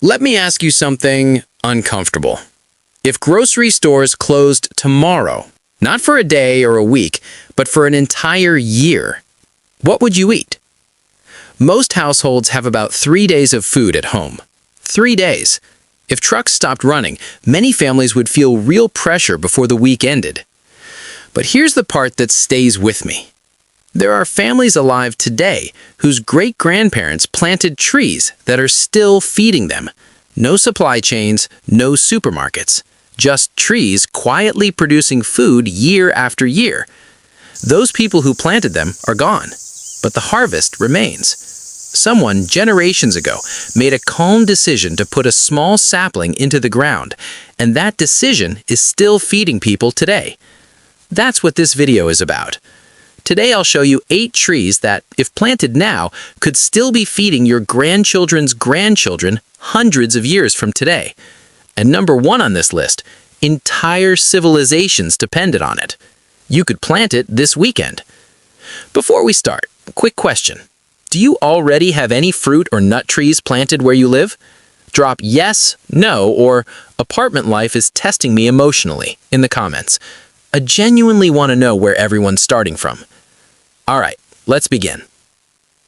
Let me ask you something uncomfortable. If grocery stores closed tomorrow, not for a day or a week, but for an entire year, what would you eat? Most households have about 3 days of food at home. 3 days. If trucks stopped running, many families would feel real pressure before the week ended. But here's the part that stays with me. There are families alive today whose great-grandparents planted trees that are still feeding them. No supply chains, no supermarkets. Just trees quietly producing food year after year. Those people who planted them are gone, but the harvest remains. Someone, generations ago, made a calm decision to put a small sapling into the ground, and that decision is still feeding people today. That's what this video is about. Today I'll show you 8 trees that, if planted now, could still be feeding your grandchildren's grandchildren hundreds of years from today. And number 1 on this list, entire civilizations depended on it. You could plant it this weekend. Before we start, quick question. Do you already have any fruit or nut trees planted where you live? Drop yes, no, or apartment life is testing me emotionally in the comments. I genuinely want to know where everyone's starting from. All right, let's begin.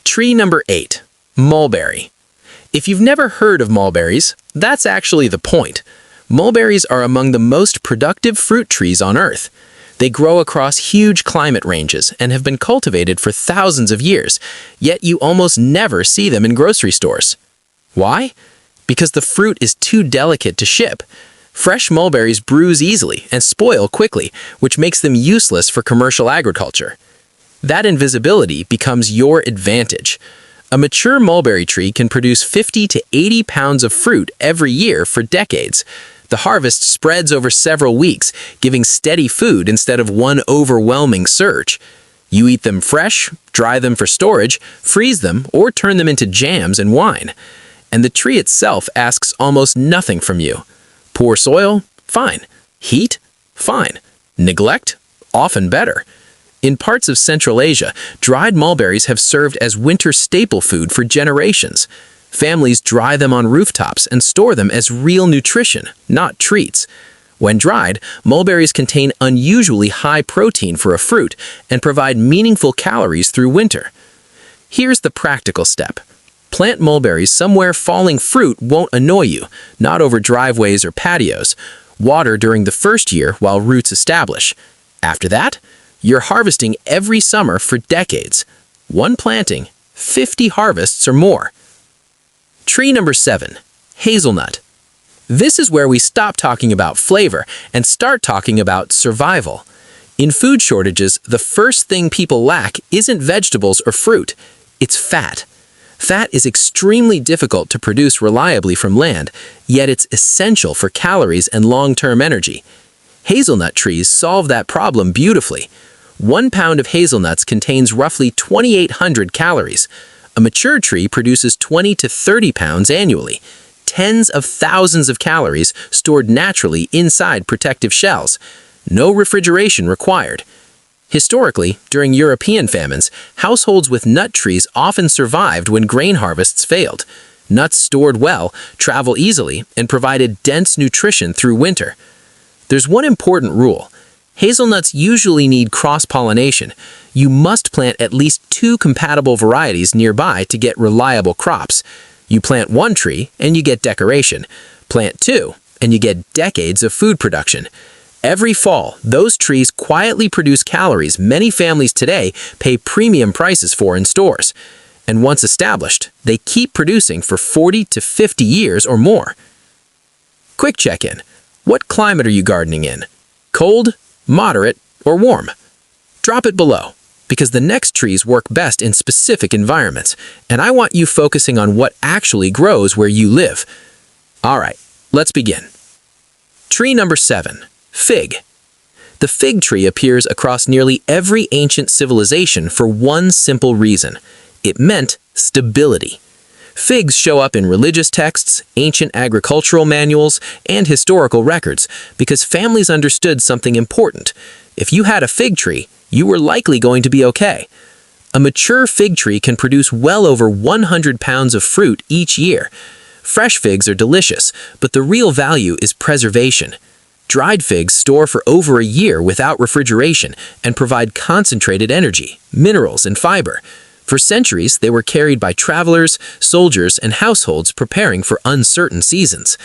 Tree number 8, mulberry. If you've never heard of mulberries, that's actually the point. Mulberries are among the most productive fruit trees on Earth. They grow across huge climate ranges and have been cultivated for thousands of years, yet you almost never see them in grocery stores. Why? Because the fruit is too delicate to ship. Fresh mulberries bruise easily and spoil quickly, which makes them useless for commercial agriculture. That invisibility becomes your advantage. A mature mulberry tree can produce 50 to 80 pounds of fruit every year for decades. The harvest spreads over several weeks, giving steady food instead of one overwhelming surge. You eat them fresh, dry them for storage, freeze them, or turn them into jams and wine. And the tree itself asks almost nothing from you. Poor soil? Fine. Heat? Fine. Neglect? Often better. In parts of Central Asia, dried mulberries have served as winter staple food for generations. Families dry them on rooftops and store them as real nutrition, not treats. When dried, mulberries contain unusually high protein for a fruit and provide meaningful calories through winter. Here's the practical step. Plant mulberries somewhere falling fruit won't annoy you, not over driveways or patios. Water during the first year while roots establish. After that, you're harvesting every summer for decades. One planting, 50 harvests or more. Tree number 7, hazelnut. This is where we stop talking about flavor and start talking about survival. In food shortages, the first thing people lack isn't vegetables or fruit, it's fat. Fat is extremely difficult to produce reliably from land, yet it's essential for calories and long-term energy. Hazelnut trees solve that problem beautifully. 1 pound of hazelnuts contains roughly 2,800 calories. A mature tree produces 20 to 30 pounds annually. Tens of thousands of calories stored naturally inside protective shells. No refrigeration required. Historically, during European famines, households with nut trees often survived when grain harvests failed. Nuts stored well, travel easily, and provided dense nutrition through winter. There's one important rule. Hazelnuts usually need cross-pollination. You must plant at least 2 compatible varieties nearby to get reliable crops. You plant 1 tree and you get decoration. Plant 2 and you get decades of food production. Every fall, those trees quietly produce calories many families today pay premium prices for in stores. And once established, they keep producing for 40 to 50 years or more. Quick check-in. What climate are you gardening in? Cold, moderate, or warm? Drop it below, because the next trees work best in specific environments, and I want you focusing on what actually grows where you live. All right, let's begin. Tree number 7, fig. The fig tree appears across nearly every ancient civilization for one simple reason. It meant stability. Figs show up in religious texts, ancient agricultural manuals, and historical records because families understood something important. If you had a fig tree, you were likely going to be okay. A mature fig tree can produce well over 100 pounds of fruit each year. Fresh figs are delicious, but the real value is preservation. Dried figs store for over a year without refrigeration and provide concentrated energy, minerals, and fiber. For centuries, they were carried by travelers, soldiers, and households preparing for uncertain seasons.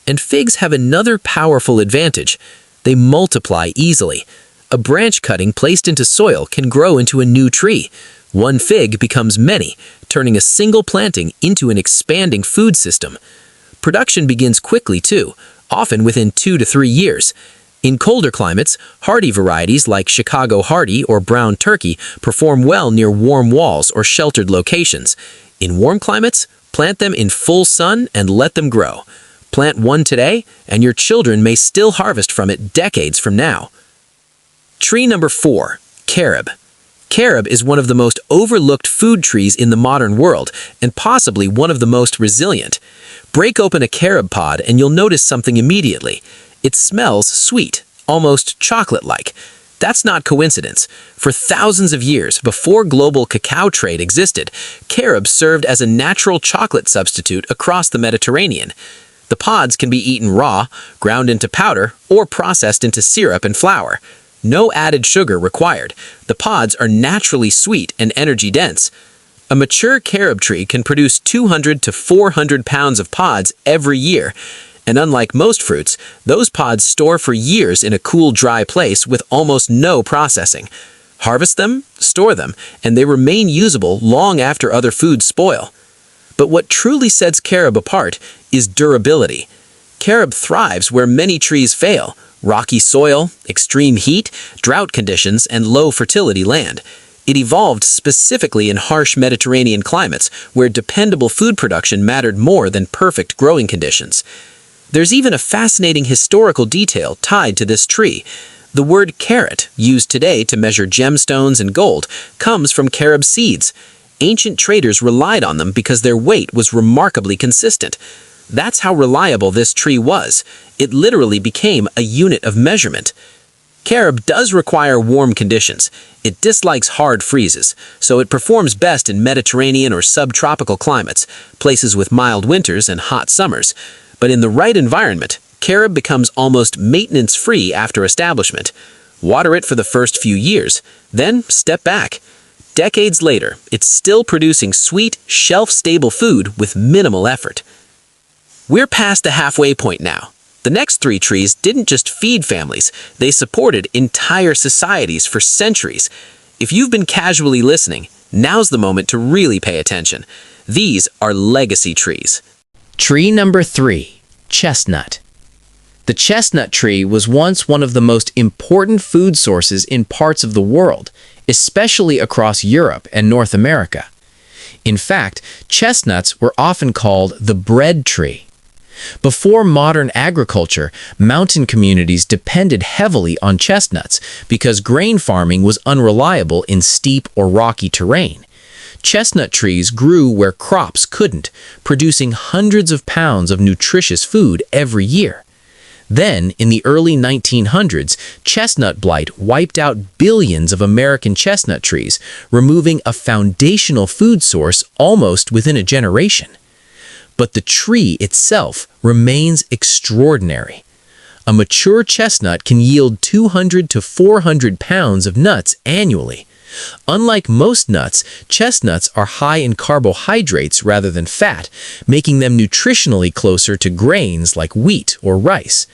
And figs have another powerful advantage. They multiply easily. A branch cutting placed into soil can grow into a new tree. One fig becomes many, turning a single planting into an expanding food system. Production begins quickly too, often within 2 to 3 years. In colder climates, hardy varieties like Chicago hardy or brown turkey perform well near warm walls or sheltered locations. In warm climates, plant them in full sun and let them grow. Plant one today, and your children may still harvest from it decades from now. Tree number 4, carob. Carob is one of the most overlooked food trees in the modern world, and possibly one of the most resilient. Break open a carob pod and you'll notice something immediately. It smells sweet, almost chocolate-like. That's not coincidence. For thousands of years, before global cacao trade existed, carob served as a natural chocolate substitute across the Mediterranean. The pods can be eaten raw, ground into powder, or processed into syrup and flour. No added sugar required. The pods are naturally sweet and energy-dense. A mature carob tree can produce 200 to 400 pounds of pods every year. And unlike most fruits, those pods store for years in a cool, dry place with almost no processing. Harvest them, store them, and they remain usable long after other foods spoil. But what truly sets carob apart is durability. Carob thrives where many trees fail: rocky soil, extreme heat, drought conditions, and low fertility land. It evolved specifically in harsh Mediterranean climates where dependable food production mattered more than perfect growing conditions. There's even a fascinating historical detail tied to this tree. The word carat, used today to measure gemstones and gold, comes from carob seeds. Ancient traders relied on them because their weight was remarkably consistent. That's how reliable this tree was. It literally became a unit of measurement. Carob does require warm conditions. It dislikes hard freezes, so it performs best in Mediterranean or subtropical climates, places with mild winters and hot summers. But in the right environment, carob becomes almost maintenance-free after establishment. Water it for the first few years, then step back. Decades later, it's still producing sweet, shelf-stable food with minimal effort. We're past the halfway point now. The next 3 trees didn't just feed families, they supported entire societies for centuries. If you've been casually listening, now's the moment to really pay attention. These are legacy trees. Tree number 3, chestnut. The chestnut tree was once one of the most important food sources in parts of the world, especially across Europe and North America. In fact, chestnuts were often called the bread tree. Before modern agriculture, mountain communities depended heavily on chestnuts because grain farming was unreliable in steep or rocky terrain. Chestnut trees grew where crops couldn't, producing hundreds of pounds of nutritious food every year. Then, in the early 1900s, chestnut blight wiped out billions of American chestnut trees, removing a foundational food source almost within a generation. But the tree itself remains extraordinary. A mature chestnut can yield 200 to 400 pounds of nuts annually. Unlike most nuts, chestnuts are high in carbohydrates rather than fat, making them nutritionally closer to grains like wheat or rice.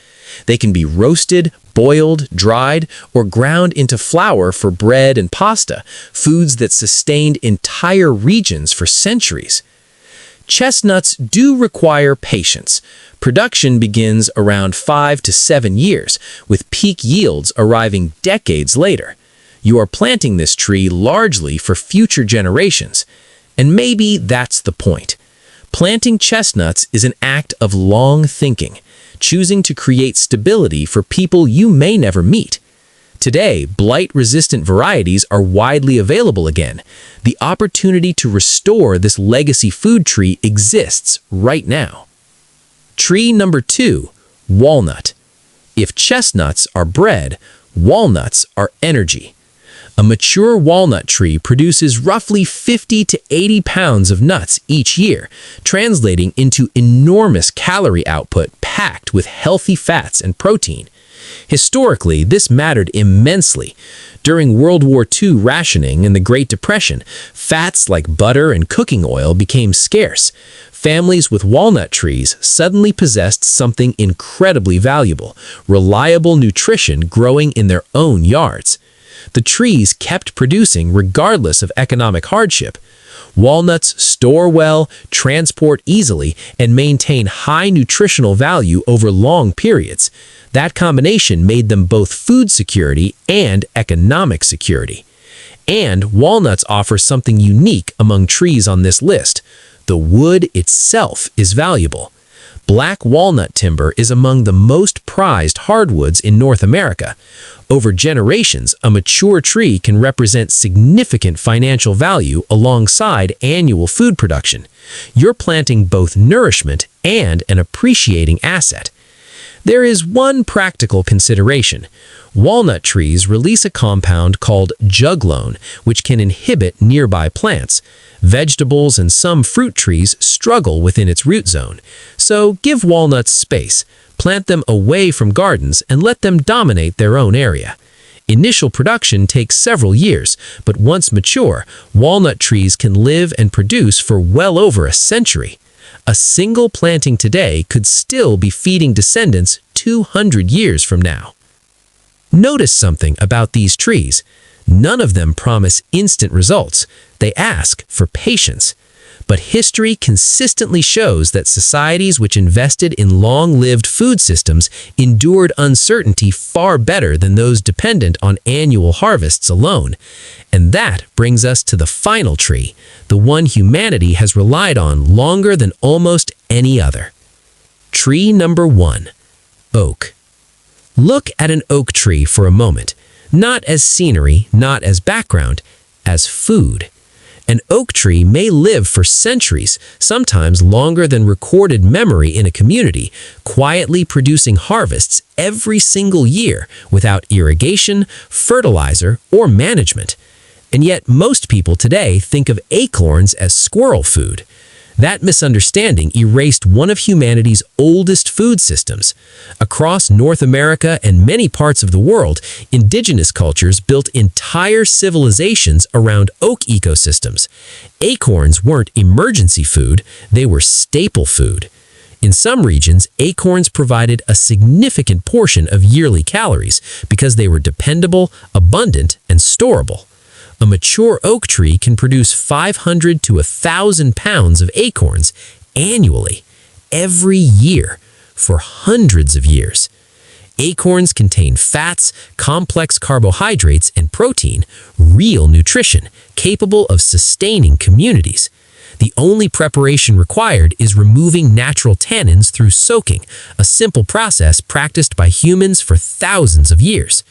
They can be roasted, boiled, dried, or ground into flour for bread and pasta, foods that sustained entire regions for centuries. Chestnuts do require patience. Production begins around 5 to 7 years, with peak yields arriving decades later. You are planting this tree largely for future generations. And maybe that's the point. Planting chestnuts is an act of long thinking, choosing to create stability for people you may never meet. Today, blight-resistant varieties are widely available again. The opportunity to restore this legacy food tree exists right now. Tree number 2, walnut. If chestnuts are bread, walnuts are energy. A mature walnut tree produces roughly 50 to 80 pounds of nuts each year, translating into enormous calorie output packed with healthy fats and protein. Historically, this mattered immensely. During World War II rationing and the Great Depression, fats like butter and cooking oil became scarce. Families with walnut trees suddenly possessed something incredibly valuable: reliable nutrition growing in their own yards. The trees kept producing regardless of economic hardship. Walnuts store well, transport easily, and maintain high nutritional value over long periods. That combination made them both food security and economic security. And walnuts offer something unique among trees on this list. The wood itself is valuable. Black walnut timber is among the most prized hardwoods in North America. Over generations, a mature tree can represent significant financial value alongside annual food production. You're planting both nourishment and an appreciating asset. There is one practical consideration. Walnut trees release a compound called juglone, which can inhibit nearby plants. Vegetables and some fruit trees struggle within its root zone. So give walnuts space. Plant them away from gardens and let them dominate their own area. Initial production takes several years, but once mature, walnut trees can live and produce for well over a century. A single planting today could still be feeding descendants 200 years from now. Notice something about these trees. None of them promise instant results. They ask for patience. But history consistently shows that societies which invested in long-lived food systems endured uncertainty far better than those dependent on annual harvests alone. And that brings us to the final tree, the one humanity has relied on longer than almost any other. Tree number 1, oak. Look at an oak tree for a moment, not as scenery, not as background, as food. An oak tree may live for centuries, sometimes longer than recorded memory in a community, quietly producing harvests every single year without irrigation, fertilizer, or management. And yet most people today think of acorns as squirrel food. That misunderstanding erased one of humanity's oldest food systems. Across North America and many parts of the world, indigenous cultures built entire civilizations around oak ecosystems. Acorns weren't emergency food, they were staple food. In some regions, acorns provided a significant portion of yearly calories because they were dependable, abundant, and storable. A mature oak tree can produce 500 to 1,000 pounds of acorns annually, every year, for hundreds of years. Acorns contain fats, complex carbohydrates, and protein, real nutrition, capable of sustaining communities. The only preparation required is removing natural tannins through soaking, a simple process practiced by humans for thousands of years.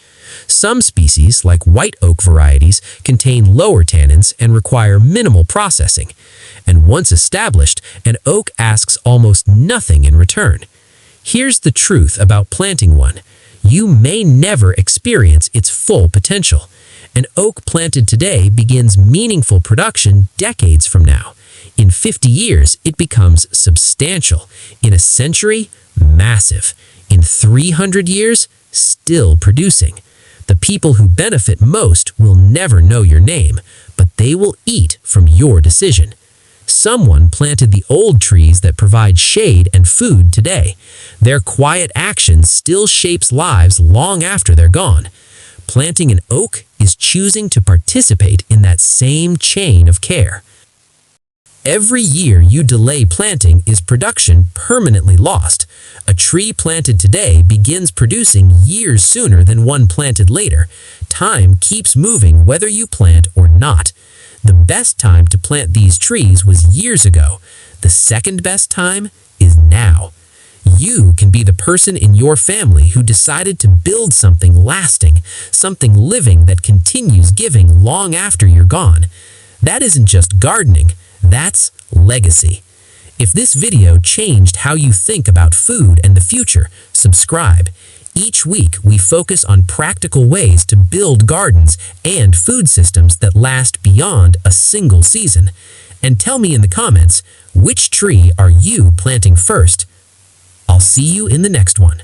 Some species, like white oak varieties, contain lower tannins and require minimal processing. And once established, an oak asks almost nothing in return. Here's the truth about planting one. You may never experience its full potential. An oak planted today begins meaningful production decades from now. In 50 years, it becomes substantial. In a century, massive. In 300 years, still producing. The people who benefit most will never know your name, but they will eat from your decision. Someone planted the old trees that provide shade and food today. Their quiet action still shapes lives long after they're gone. Planting an oak is choosing to participate in that same chain of care. Every year you delay planting is production permanently lost. A tree planted today begins producing years sooner than one planted later. Time keeps moving whether you plant or not. The best time to plant these trees was years ago. The second best time is now. You can be the person in your family who decided to build something lasting, something living that continues giving long after you're gone. That isn't just gardening. That's legacy. If this video changed how you think about food and the future, subscribe. Each week, we focus on practical ways to build gardens and food systems that last beyond a single season. And tell me in the comments, which tree are you planting first? I'll see you in the next one.